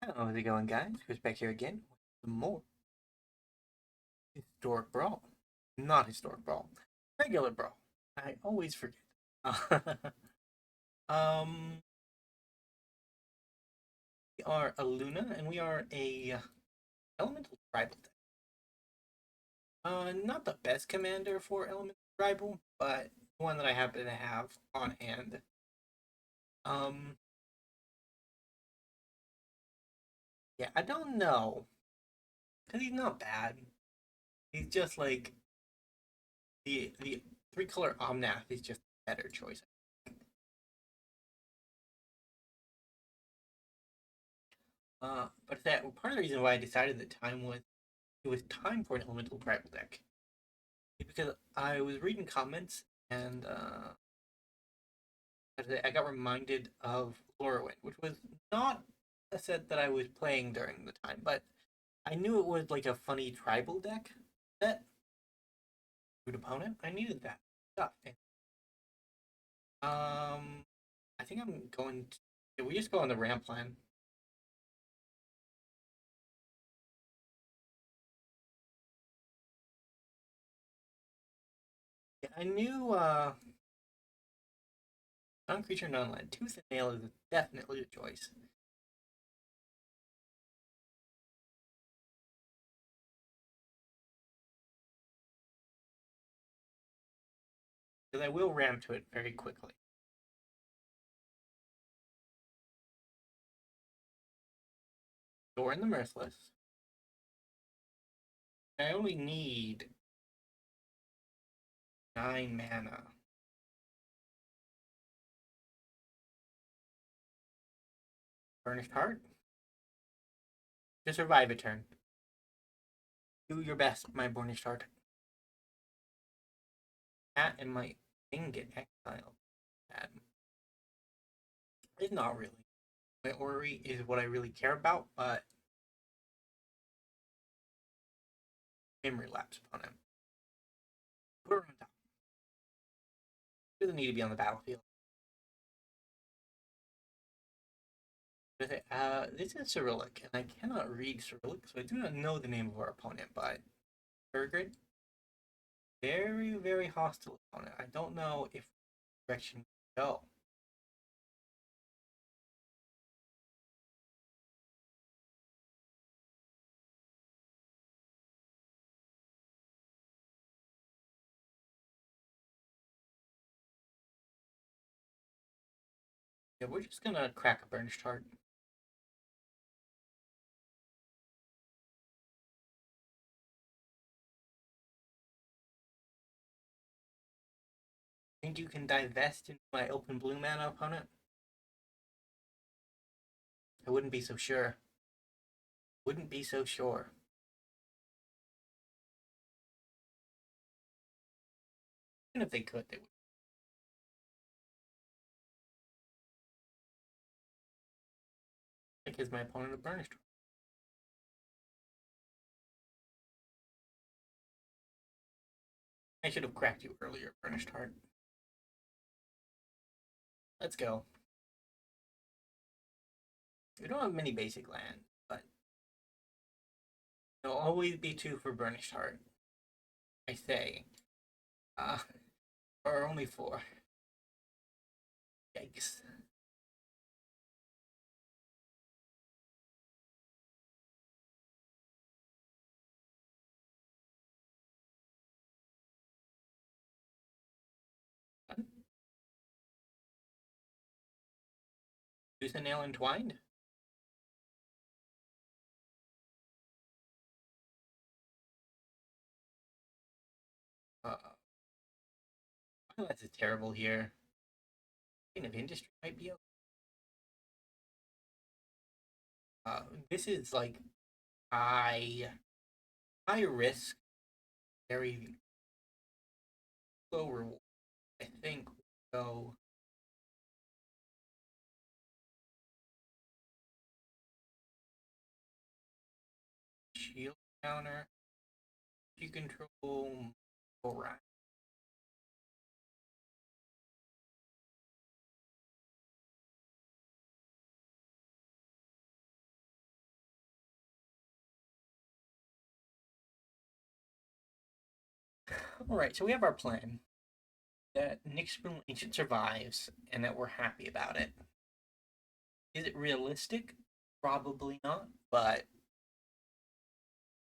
How's it going, guys? Chris back here again with some more historic Brawl. Not historic Brawl. Regular Brawl. I always forget. um, we are Illuna, and we are a elemental tribal deck. Not the best commander for elemental tribal, but one that I happen to have on hand. Um, yeah, I don't know, cause he's not bad. He's just like the 3-color Omnath is just a better choice. But that part of the reason why I decided that it was time for an elemental tribal deck is because I was reading comments and I got reminded of Lorwyn, which was not a set that I was playing during the time, but I knew it was like a funny tribal deck set. Good opponent. I needed that stuff. And, I think I'm going to. Yeah, we just go on the ramp plan. Yeah, I knew non-creature, non-land. Tooth and nail is definitely a choice. Because I will ram to it very quickly. Door in the Merciless. I only need 9 mana. Burnished Heart. To survive a turn. Do your best, my Burnished Heart. That and my thing get exiled. Bad. It's not really. My Orrery is what I really care about, but memory lapse upon him. Put her on top. Doesn't need to be on the battlefield. This is Cyrillic, and I cannot read Cyrillic, so I do not know the name of our opponent, but Burgrid, very, very hostile opponent. I don't know if direction we go. Yeah, we're just gonna crack a Burnished Heart. Think you can divest into my open blue mana opponent? I wouldn't be so sure. Wouldn't be so sure. Even if they could, they would. Like, is my opponent a Burnished Heart? I should have cracked you earlier, Burnished Heart. Let's go. We don't have many basic lands, but there'll always be 2 for Burnished Heart. I say. Uh, or only 4. Yikes. Tooth and nail entwined? Uh, that's terrible here. Kind of industry might be okay. This is like high, high risk, very low reward. I think so. Shield counter. You control. Alright. Alright, so we have our plan. That Nyxbloom Ancient survives, and that we're happy about it. Is it realistic? Probably not, but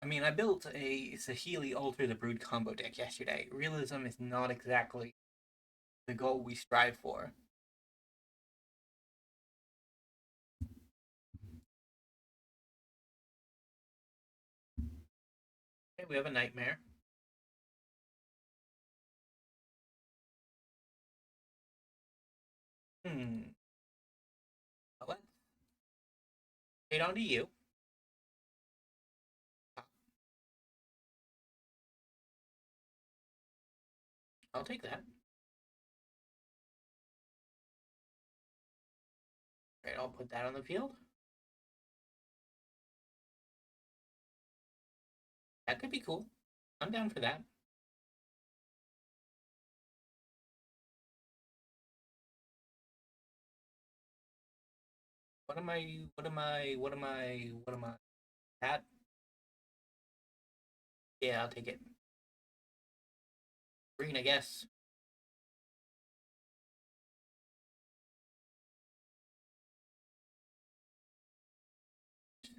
I mean, I built a Saheeli Alter the Brood combo deck yesterday. Realism is not exactly the goal we strive for. Okay, we have a Nightmare. Well, let's fade on to you. I'll take that. Alright, I'll put that on the field. That could be cool. I'm down for that. What am I? That? Yeah, I'll take it. Green, I guess.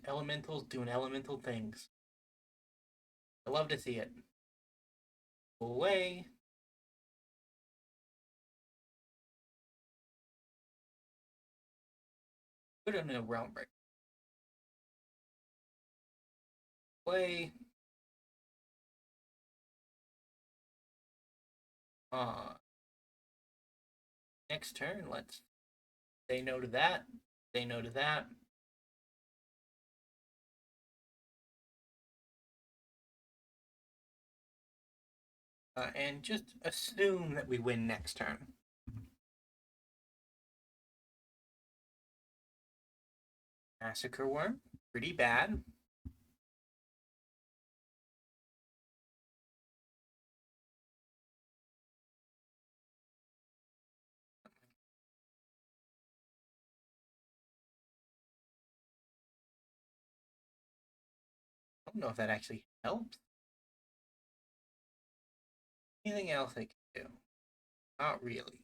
Elementals doing elemental things. I love to see it. Go away. Put it in a Realmbreaker. Play. Uh, Next turn, let's say no to that. Say no to that. And just assume that we win next turn. Massacre Worm, pretty bad. I don't know if that actually helps. Anything else I can do? Not really.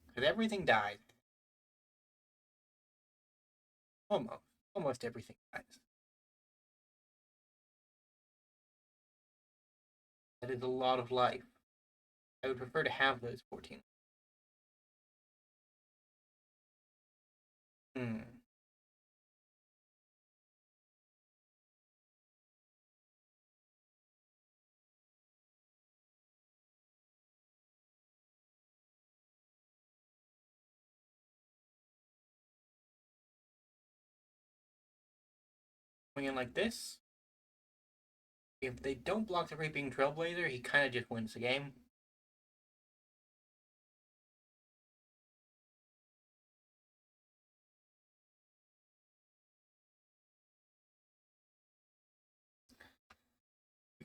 Because everything died. Almost. Almost everything dies. That is a lot of life. I would prefer to have those 14. Hmm. Going in like this. If they don't block the Reaping Trailblazer, he kind of just wins the game.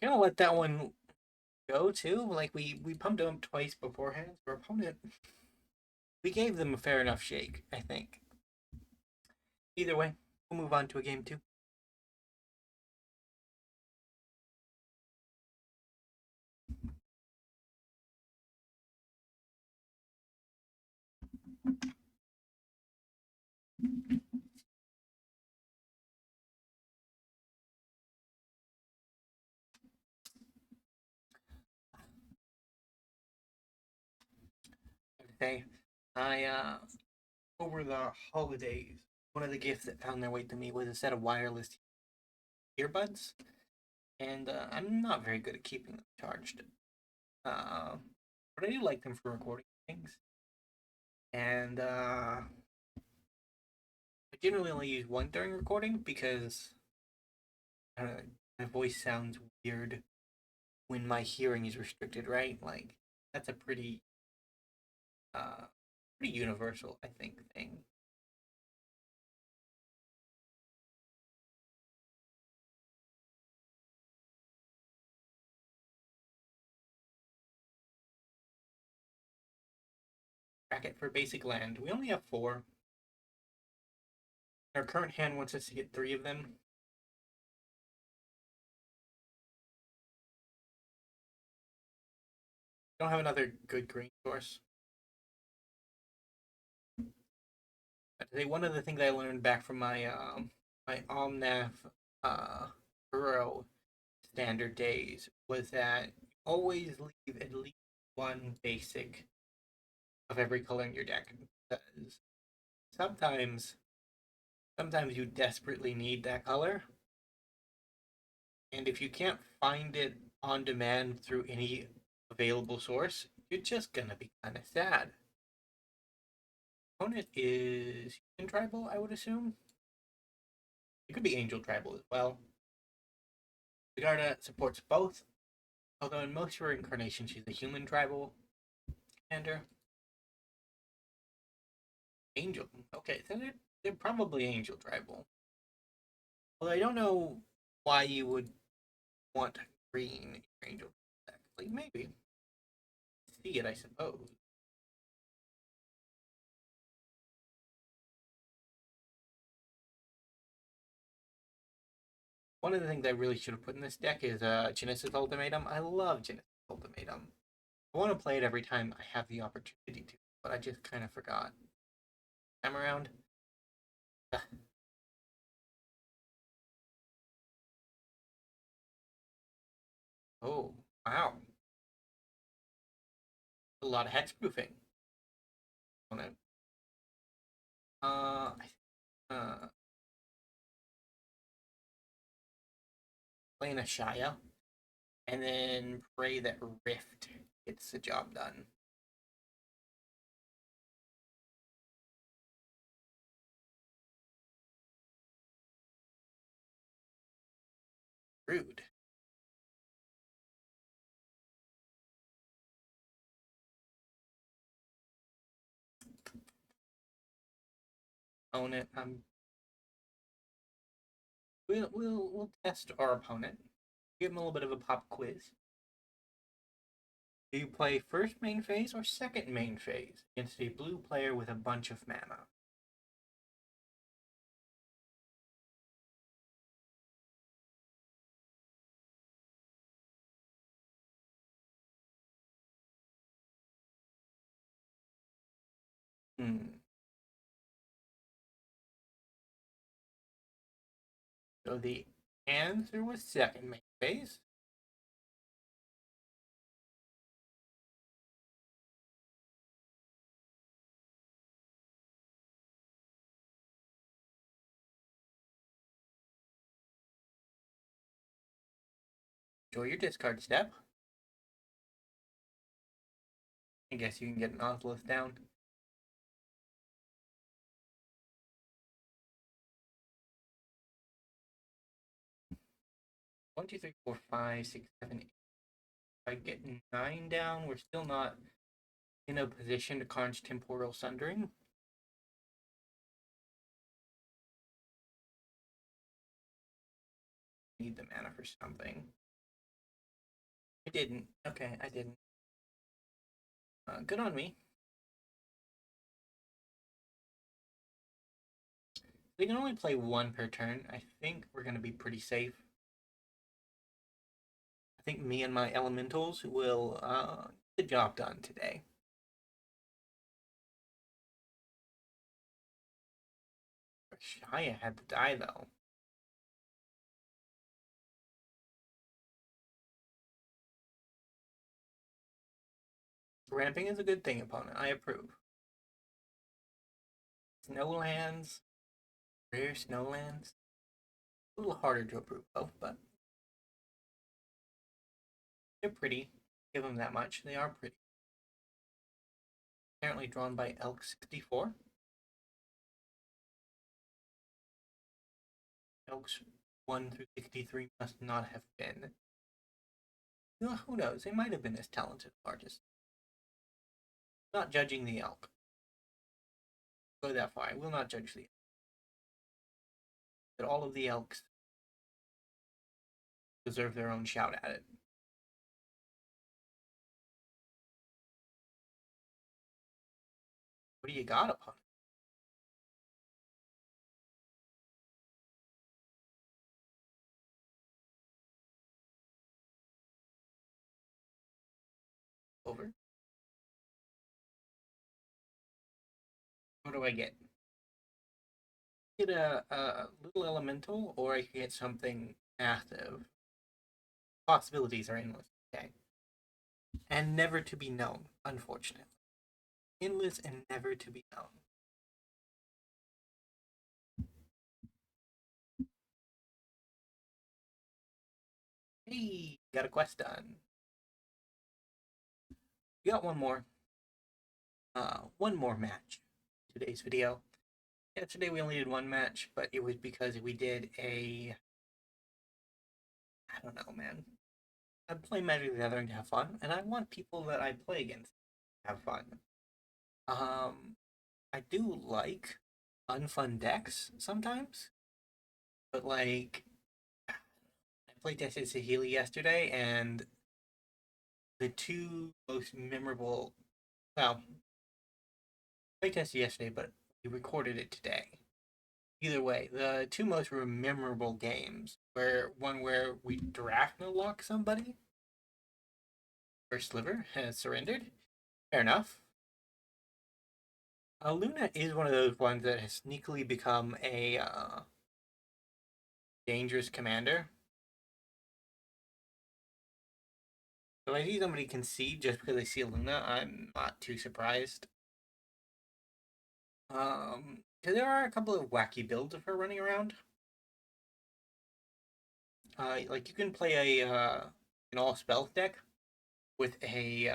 We're gonna let that one go too. Like we pumped him up twice beforehand. Our opponent, we gave them a fair enough shake, I think. Either way, we'll move on to a game two. Say, I over the holidays, one of the gifts that found their way to me was a set of wireless earbuds, and I'm not very good at keeping them charged. But I do like them for recording things, and I generally only use one during recording because I don't know, my voice sounds weird when my hearing is restricted, right? Like that's a uh pretty universal, I think, thing. Bracket for basic land. We only have four. Our current hand wants us to get 3 of them. Don't have another good green source. I'd say one of the things I learned back from my Omnav Burrow standard days was that you always leave at least one basic of every color in your deck. Because sometimes you desperately need that color, and if you can't find it on demand through any available source, you're just gonna be kind of sad. Opponent is human tribal, I would assume. It could be angel tribal as well. Sigarda supports both, although in most of her incarnations she's a human tribal commander. Angel. Okay, so they're probably angel tribal. Well, I don't know why you would want green in your angel deck. Like, maybe. See it, I suppose. One of the things I really should have put in this deck is Genesis Ultimatum. I love Genesis Ultimatum. I want to play it every time I have the opportunity to, but I just kind of forgot. Time around. Oh, wow. A lot of hexproofing on it. Uh, uh, playing Ashaya, and then pray that Rift gets the job done. Rude. Own it. We'll test our opponent. Give him a little bit of a pop quiz. Do you play first main phase or second main phase against a blue player with a bunch of mana? Hmm. So the answer was second main phase. Enjoy your discard step. I guess you can get an Nautilus down. 1, 2, 3, 4, 5, 6, 7, 8. If I get 9 down, we're still not in a position to Karn's Temporal Sundering. Need the mana for something. I didn't. Okay, I didn't. Good on me. They can only play 1 per turn. I think we're going to be pretty safe. I think me and my elementals will get the job done today. Shia had to die, though. Ramping is a good thing, opponent. I approve. Snowlands. Rare Snowlands. A little harder to approve of, but they're pretty. Give them that much. They are pretty. Apparently drawn by Elk64. Elks 1 through 63 must not have been. Well, who knows? They might have been as talented artists. Not judging the elk. Go that far. I will not judge the elk. But all of the elks deserve their own shout at it. What do you got upon it? over. What do I get? Get a little elemental, or I can get something massive. Possibilities are endless. Okay. And never to be known, unfortunately. Endless and never to be known. Hey, got a quest done. We got one more match. Today's video. Yesterday we only did one match, but it was because we did I don't know, man. I play Magic the Gathering to have fun, and I want people that I play against to have fun. I do like unfun decks sometimes, but like I played tested Saheeli yesterday, and the two most memorable. Well, I played tested yesterday, but we recorded it today. Either way, the two most memorable games were one where we Drachna lock somebody. First Sliver has surrendered. Fair enough. Illuna is one of those ones that has sneakily become a dangerous commander. So if I see somebody concede just because they see Illuna, I'm not too surprised. Because there are a couple of wacky builds of her running around. Like you can play an all spell deck with a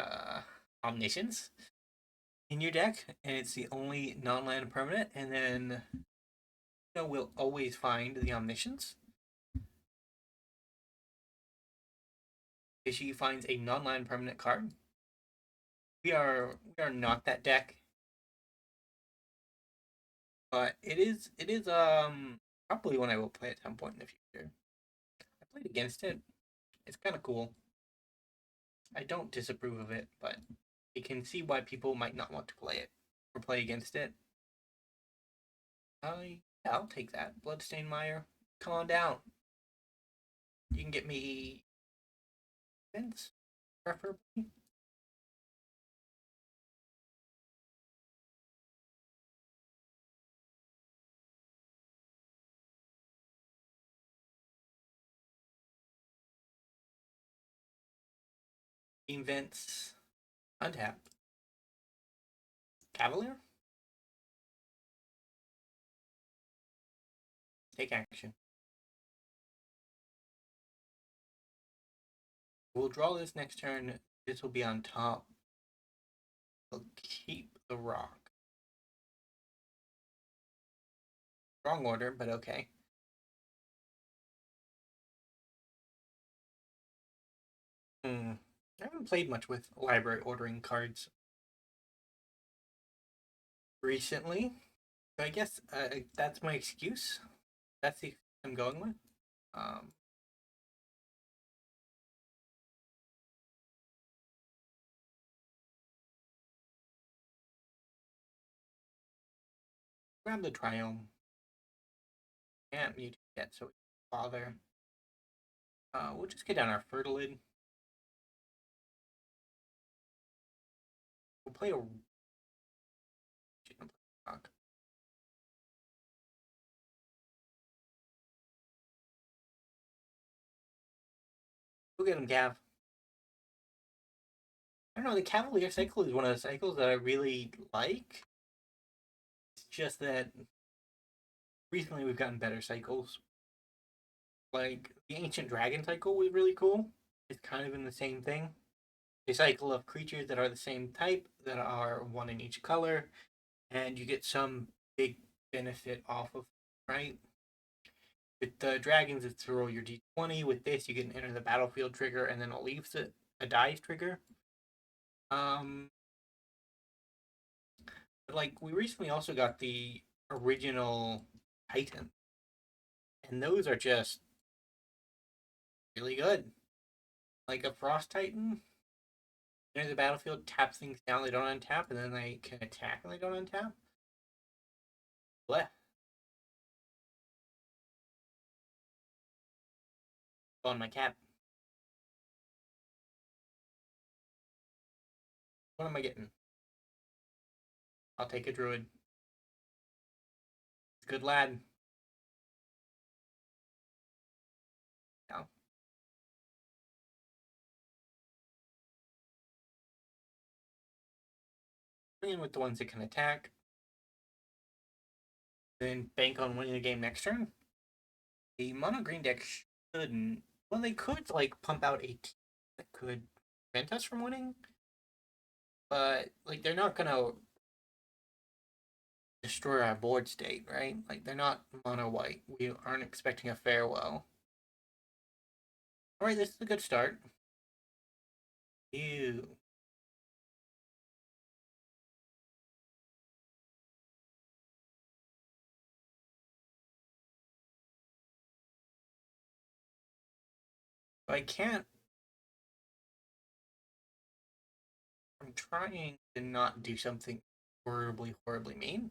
Omniscience in your deck, and it's the only non-land permanent, and then we'll always find the Omniscience. If she finds a non-land permanent card, we are not that deck, but it is probably one I will play at some point in the future. I played against it. It's kind of cool. I don't disapprove of it, but I can see why people might not want to play it or play against it. Yeah, I'll take that. Bloodstained Mire. Come on down. You can get me Vince, preferably. Vince. Untap. Cavalier. Take action. We'll draw this next turn. This will be on top. We'll keep the rock. Wrong order, but okay. I haven't played much with library ordering cards recently. So I guess that's my excuse. That's the I'm going with. Um, Grab the Triome. Can't mute yet, so we don't bother. We'll just get down our Fertilid. We'll play a rock. We'll get him, Gav. I don't know, the Cavalier cycle is one of the cycles that I really like. It's just that recently we've gotten better cycles. Like, the Ancient Dragon cycle was really cool. It's kind of in the same thing. A cycle of creatures that are the same type, that are one in each color, and you get some big benefit off of, right? With the dragons, it's to roll your d20. With this, you get an enter the battlefield trigger, and then it leaves it a dice trigger. But like we recently also got the original Titan, and those are just really good. Like a Frost Titan, enter the battlefield, taps things down, they don't untap, and then they can attack and they don't untap. Bleh. On my cat. What am I getting? I'll take a druid. Good lad. Now, playing with the ones that can attack. Then bank on winning the game next turn. The mono green deck shouldn't. Well, they could like pump out a team that could prevent us from winning, but like they're not gonna destroy our board state, right? Like they're not mono white. We aren't expecting a farewell. All right, this is a good start. Ew. I can't. I'm trying to not do something horribly, horribly mean.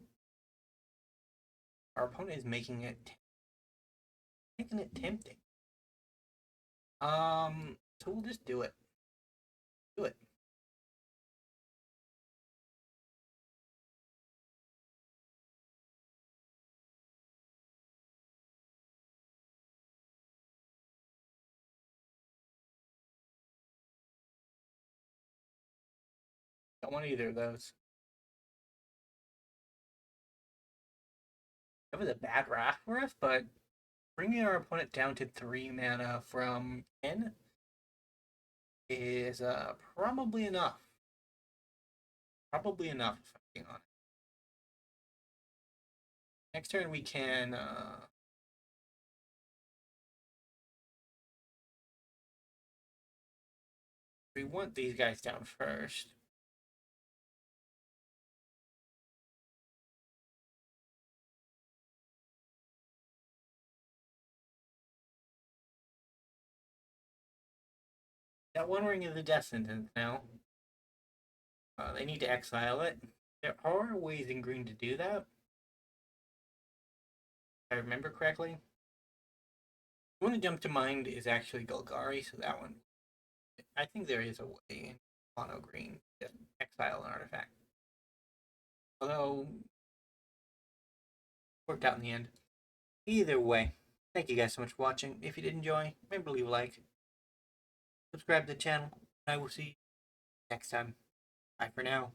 Our opponent is making it tempting. So we'll just do it. Do it. Don't want either of those. That was a bad wrath for us, but bringing our opponent down to 3 mana from 10 is probably enough. Probably enough, if I'm being honest. Next turn we can we want these guys down first. That one ring is a death sentence now. They need to exile it. There are ways in green to do that. If I remember correctly. The one that jumped to mind is actually Golgari, so that one. I think there is a way in mono green to exile an artifact. Although, worked out in the end. Either way, thank you guys so much for watching. If you did enjoy, remember to leave a like. Subscribe to the channel. I will see you next time. Bye for now.